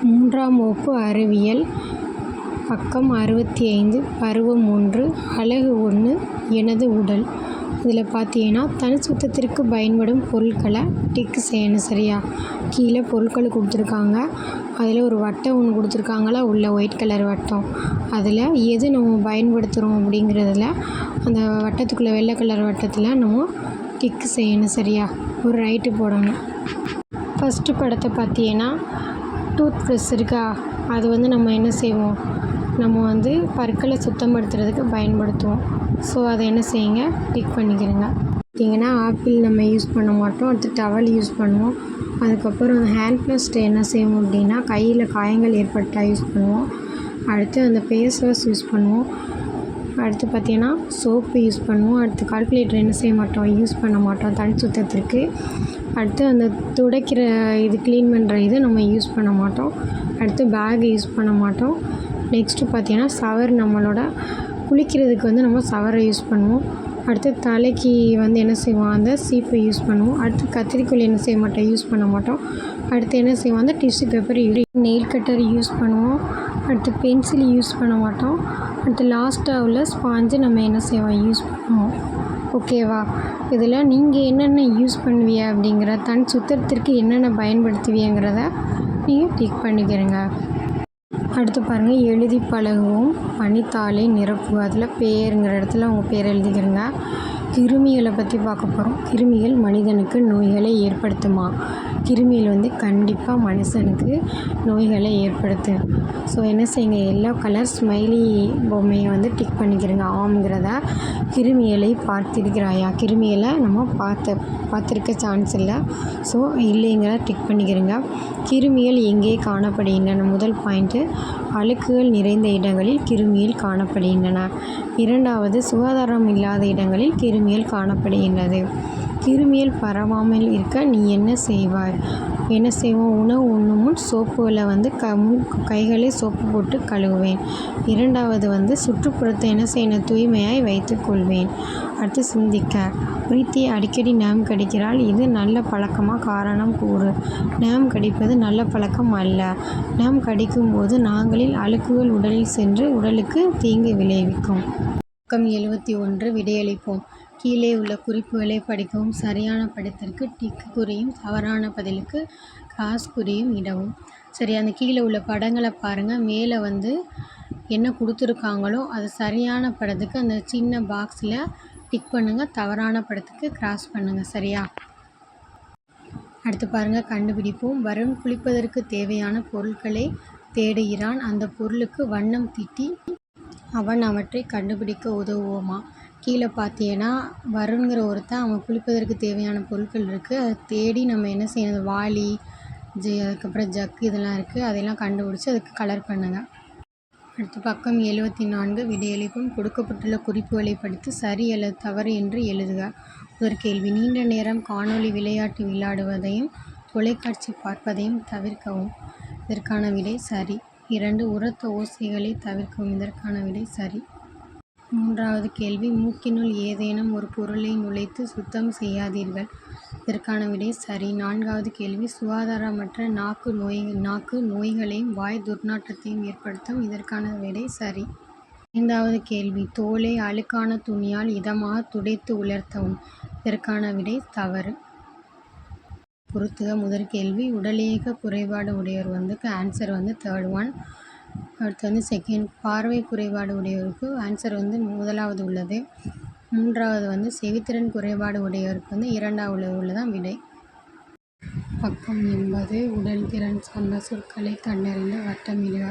மூன்றாம் வகுப்பு அறிவியல் பக்கம் 65 பருவம் 3 அலகு 1 எனது உடல். இதில் பார்த்தீங்கன்னா தனி சுத்தத்திற்கு பயன்படும் பொருட்களை டிக் செய்யணும். சரியா? கீழே பொருட்கள் கொடுத்துருக்காங்க. அதில் ஒரு வட்டம் ஒன்று கொடுத்துருக்காங்களா, உள்ள ஒயிட் கலர் வட்டம். அதில் எது நம்ம பயன்படுத்துகிறோம் அப்படிங்கிறதுல அந்த வட்டத்துக்குள்ளே வெள்ளை கலர் வட்டத்தில் நம்ம டிக் செய்யணும். சரியா? ஒரு ரைட்டு போடணும். ஃபஸ்ட்டு படத்தை பார்த்தீங்கன்னா டூத் ப்ரஷ் இருக்கா, அது நம்ம என்ன செய்வோம், நம்ம பற்களை சுத்தப்படுத்துறதுக்கு பயன்படுத்துவோம். ஸோ அதை என்ன செய்யுங்க, டிக் பண்ணிக்கிறங்க. பார்த்தீங்கன்னா ஆப்பிள் நம்ம யூஸ் பண்ண மாட்டோம். அடுத்து டவல் யூஸ் பண்ணுவோம். அதுக்கப்புறம் ஹேண்ட் ப்ளஸ்ட் என்ன செய்வோம் அப்படின்னா கையில் காயங்கள் ஏற்பட்டால் யூஸ் பண்ணுவோம். அடுத்து அந்த ஃபேஸ் வாஷ் யூஸ் பண்ணுவோம். அடுத்து பார்த்திங்கன்னா சோப்பு யூஸ் பண்ணுவோம். அடுத்து கால்குலேட்டர் என்ன செய்ய மாட்டோம், யூஸ் பண்ண மாட்டோம் தனி சுத்தத்திற்கு. அடுத்து அந்த துடைக்கிற இது க்ளீன் பண்ணுற இது நம்ம யூஸ் பண்ண மாட்டோம். அடுத்து பேக் யூஸ் பண்ண மாட்டோம். நெக்ஸ்ட்டு பார்த்திங்கன்னா ஷவர், நம்மளோட குளிக்கிறதுக்கு நம்ம ஷவரை யூஸ் பண்ணுவோம். அடுத்து தலைக்கு என்ன செய்வோம், அந்த சீப்பை யூஸ் பண்ணுவோம். அடுத்து கத்திரிக்கோல் என்ன செய்ய மாட்டோம், யூஸ் பண்ண மாட்டோம். அடுத்து என்ன செய்வோம், அந்த tissue paper, nail cutter use பண்ணுவோம். அடுத்து பென்சில் யூஸ் பண்ண மாட்டோம். அடுத்து லாஸ்ட்டாக உள்ள ஸ்பாஞ்சு நம்ம என்ன செய்வோம், யூஸ் பண்ணுவோம். ஓகேவா? இதில் நீங்கள் என்னென்ன யூஸ் பண்ணுவீங்க அப்படிங்கிற தனி சுத்தத்திற்கு என்னென்ன பயன்படுத்துவீங்கிறத நீங்கள் டிக் பண்ணிக்கிறங்க. அடுத்து பாருங்கள், எழுதி பழகுவோம், பனித்தாளை நிரப்புக. அதில் பேருங்கிற இடத்துல உங்கள் பேர் எழுதிக்கிறங்க. கிருமிகளை பற்றி பார்க்க போகிறோம். கிருமிகள் மனிதனுக்கு நோய்களை ஏற்படுத்துமா? கிருமிகள் கண்டிப்பாக மனுஷனுக்கு நோய்களை ஏற்படுத்தும். ஸோ என்ன செய்யுங்க, எல்லோ கலர் ஸ்மைலி பொம்மையை டிக் பண்ணிக்கிறங்க. ஆம்ங்கிறத கிருமிகளை பார்த்திருக்கிறாயா? கிருமிகளை நம்ம பார்த்துருக்க சான்ஸ் இல்லை. ஸோ இல்லைங்கிற டிக் பண்ணிக்கிறங்க. கிருமிகள் எங்கே காணப்படுகின்றன? முதல் பாயிண்ட்டு, அழுக்குகள் நிறைந்த இடங்களில் கிருமிகள் காணப்படுகின்றன. இரண்டாவது, சுகாதாரம் இல்லாத இடங்களில் கிருமிகள் காணப்படுகின்றது. கிருமிகள் பரவாமல் இருக்க நீ என்ன செய்வாய்? என்ன செய்வோம், உணவு உண்ணும் முன் சோப்புகளை கைகளை சோப்பு போட்டு கழுவுவேன். இரண்டாவது சுற்றுப்புறத்தை என்ன செய்யணும், தூய்மையாய் வைத்துக் கொள்வேன். அடுத்து சிந்திக்க. பிரீத்தி அடிக்கடி நாம் கடிக்கிறாள். இது நல்ல பழக்கமாக? காரணம் கூறு. நாம் கடிப்பது நல்ல பழக்கம் அல்ல. நாம் கடிக்கும்போது நாங்களில் அழுக்குகள் உடலில் சென்று உடலுக்கு தீங்கு விளைவிக்கும். பக்கம் 71 விடையளிப்போம். கீழே உள்ள குறிப்புகளை படிக்கவும். சரியான படத்திற்கு டிக் குறியும், தவறான பதிலுக்கு கிராஸ் குறியும் இடவும். சரி, அந்த கீழே உள்ள படங்களை பாருங்கள். மேலே என்ன கொடுத்துருக்காங்களோ அது சரியான படத்துக்கு அந்த சின்ன பாக்ஸில் டிக் பண்ணுங்கள், தவறான படத்துக்கு கிராஸ் பண்ணுங்கள். சரியா? அடுத்து பாருங்கள், கண்டுபிடிப்போம். வருண் குளிப்பதற்கு தேவையான பொருட்களை தேடுகிறான். அந்த பொருளுக்கு வண்ணம் தீட்டி அவன் அவற்றை கண்டுபிடிக்க உதவுவோமா? கீழே பார்த்தீங்கன்னா வருண்கிற ஒருத்தன் அவன் குளிப்பதற்கு தேவையான பொருட்கள் இருக்குது. அதை தேடி நம்ம என்ன செய்யணும், வாளி, அதுக்கப்புறம் ஜக்கு இதெல்லாம் இருக்குது. அதெல்லாம் கண்டுபிடிச்சி அதுக்கு கலர் பண்ணுங்கள். அடுத்து பக்கம் 74 விடையளிப்பும். கொடுக்கப்பட்டுள்ள குறிப்புகளை படித்து சரி அல்லது தவறு என்று எழுதுக. முதற் கேள்வி, நீண்ட நேரம் காணொளி விளையாட்டு விளையாடுவதையும் தொலைக்காட்சி பார்ப்பதையும் தவிர்க்கவும். இதற்கான விடை சரி. 2, உரத்த ஓசைகளை தவிர்க்கவும். இதற்கான விடை சரி. மூன்றாவது கேள்வி, மூக்கினுள் ஏதேனும் ஒரு பொருளை நுழைத்து சுத்தம் செய்யாதீர்கள். இதற்கான விடை சரி. நான்காவது கேள்வி, சுகாதாரமற்ற நாக்கு நோய்களையும் வாய் துர்நாற்றத்தையும் ஏற்படுத்தும். இதற்கான விடை சரி. ஐந்தாவது கேள்வி, தோலை அழுக்கான துணியால் இதமாக துடைத்து உலர்த்தவும். இதற்கான விடை தவறு. பொறுத்துக. முதற் கேள்வி, உடலியக்க குறைபாடு உடையவர் ஆன்சர் தேர்ட் ஒன். அடுத்து செகண்ட், பார்வை குறைபாடு உடையவருக்கு ஆன்சர் முதலாவது உள்ளது. மூன்றாவது செவித்திறன் குறைபாடு உடையவருக்கு இரண்டாவது உள்ளதான் விடை. பக்கம் 80 உடல் திறன் சார்ந்த சொற்களை கண்டறிந்து வட்டமிடுக.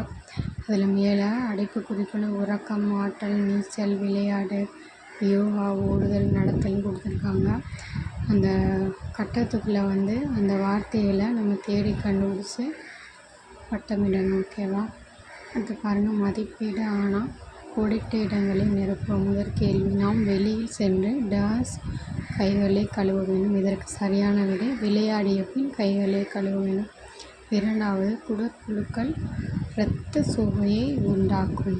அதில் மேலே அடைப்புக்குறிக்குள்ள உறக்கம், ஆற்றல், நீச்சல், விளையாடு, யோகா, ஓடுதல், நடத்தல் கொடுத்துருக்காங்க. அந்த கட்டத்துக்குள்ளே அந்த வார்த்தைகளை நம்ம தேடி கண்டுபிடிச்சி வட்டமிடணும். ஓகேவா? அடுத்து பாருங்கள், மதிப்பீடு ஆனால் கோடிட்ட இடங்களை நிரப்பும். முதற் கேள்வி, நாம் வெளியில் சென்று டேஸ் கைகளை கழுவ வேண்டும். இதற்கு சரியான விடை விளையாடிய பின் கைகளை கழுவ வேண்டும். இரண்டாவது, குடற்புழுக்கள் இரத்த சோகையை உண்டாக்கும்.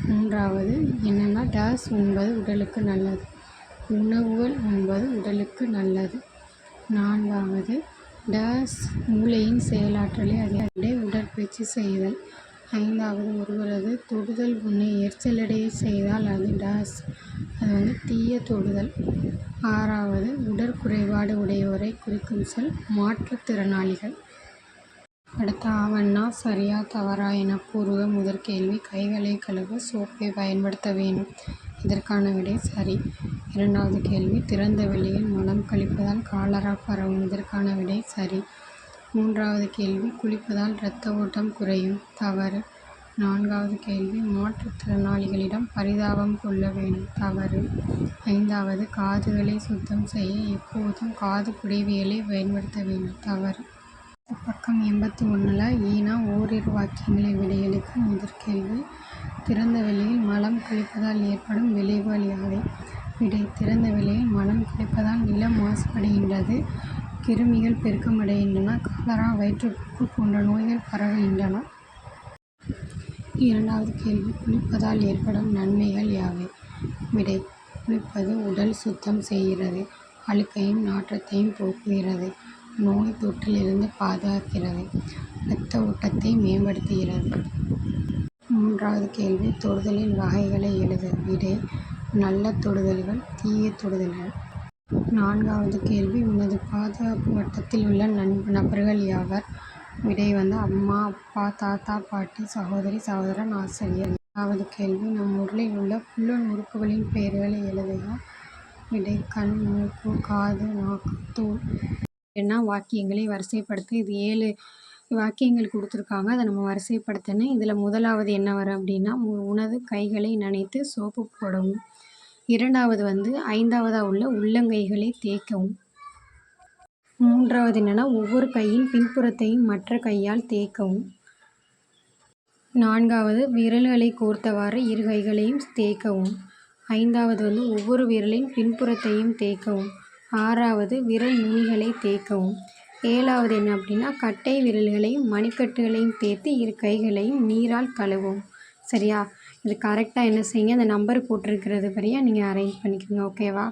மூன்றாவது என்னென்னா டேஸ் உண்பது உடலுக்கு நல்லது. உணவுகள் உண்பது உடலுக்கு நல்லது. நான்காவது, டேஸ் மூளையின் செயலாற்றலை அதிக உடற்பயிற்சி செய்தல். 5வது ஒருவரது தொடுதல் உன்னை எரிச்சலடைய செய்தால் அது டேஸ், அது தீய தொடுதல். 6வது உடற்குறைபாடு உடையோரை குறிக்கும் சொல் மாற்றுத்திறனாளிகள். அடுத்த ஆவண்ணா சரியா தவறா என கூறுக. முதற்கேள்வி கைகளை கழுவ சோப்பை பயன்படுத்த வேண்டும். இதற்கான விடை சரி. 2வது கேள்வி திறந்த வெளியில் மலம் கழிப்பதால் காலரா பரவும். இதற்கான விடை சரி. 3வது கேள்வி குளிப்பதால் இரத்த ஓட்டம் குறையும். தவறு. 4வது கேள்வி மாற்றுத்திறனாளிகளிடம் பரிதாபம் கொள்ள வேண்டும். தவறு. 5வது காதுகளை சுத்தம் செய்ய எப்போதும் காது புடைவியலை பயன்படுத்த வேண்டும். தவறு. பக்கம் 81ல் ஈனா ஓரிரு வாக்கியங்களை விடையளிக்க. முதற்கேள்வி திறந்த வெளியில் மலம் கழிப்பதால் ஏற்படும் விளைவுகள் யாவை? விடை திறந்த வெளியில் மலம் கழிப்பதால் நிலம் மாசுபடுகின்றது, கிருமிகள் பெருக்கமடைகின்றன, காலரா, வயிற்றுப்போக்கு போன்ற நோய்கள் பரவுகின்றன. 2வது கேள்வி குளிப்பதால் ஏற்படும் நன்மைகள் யாவை? விடை குளிப்பது உடல் சுத்தம் செய்கிறது, அழுக்கையும் நாற்றத்தையும் போக்குகிறது, நோய் தொற்றிலிருந்து பாதுகாக்கிறது, இரத்த ஓட்டத்தை மேம்படுத்துகிறது. 3வது கேள்வி தொடுதலின் வகைகளை எழுத. விடை நல்ல தொடுதல்கள், தீய தொடுதல்கள். 4வது கேள்வி உனது பாதுகாப்பு வட்டத்தில் உள்ள நபர்கள் யாவர்? விடை அம்மா, அப்பா, தாத்தா, பாட்டி, சகோதரி, சகோதரன், ஆசிரியர். 5வது கேள்வி நம் உடலில் உள்ள புலன் உறுப்புகளின் பெயர்களை எழுதுக. விடை கண், மூக்கு, காது, நாக்கு, தோல். வாக்கியங்களை வரிசைப்படுத்து. இது 7 வாக்கியங்கள் கொடுத்துருக்காங்க, அதை நம்ம வரிசைப்படுத்தணும். இதில் முதலாவது என்ன வரும் அப்படின்னா உனது கைகளை நனைத்து சோப்பு போடவும். 2வது 5வதாக உள்ள உள்ளங்கைகளை தேய்க்கவும். 3வது என்னன்னா ஒவ்வொரு கையின் பின்புறத்தையும் மற்ற கையால் தேய்க்கவும். 4வது விரல்களை கோர்த்தவாறு இரு கைகளையும் தேய்க்கவும். 5வது ஒவ்வொரு விரலின் பின்புறத்தையும் தேய்க்கவும். 6வது விரல் நுனிகளை தேய்க்கவும். 7வது என்ன அப்படின்னா கட்டை விரல்களையும் மணிக்கட்டுகளையும் தேய்த்து இரு கைகளையும் நீரால் கழுவும். சரியா? இது கரெக்டாக என்ன செய்யுங்க, அந்த நம்பர் போட்டிருக்கிறது படியா நீங்கள் அரேஞ்ச் பண்ணிக்கோங்க. ஓகேவா?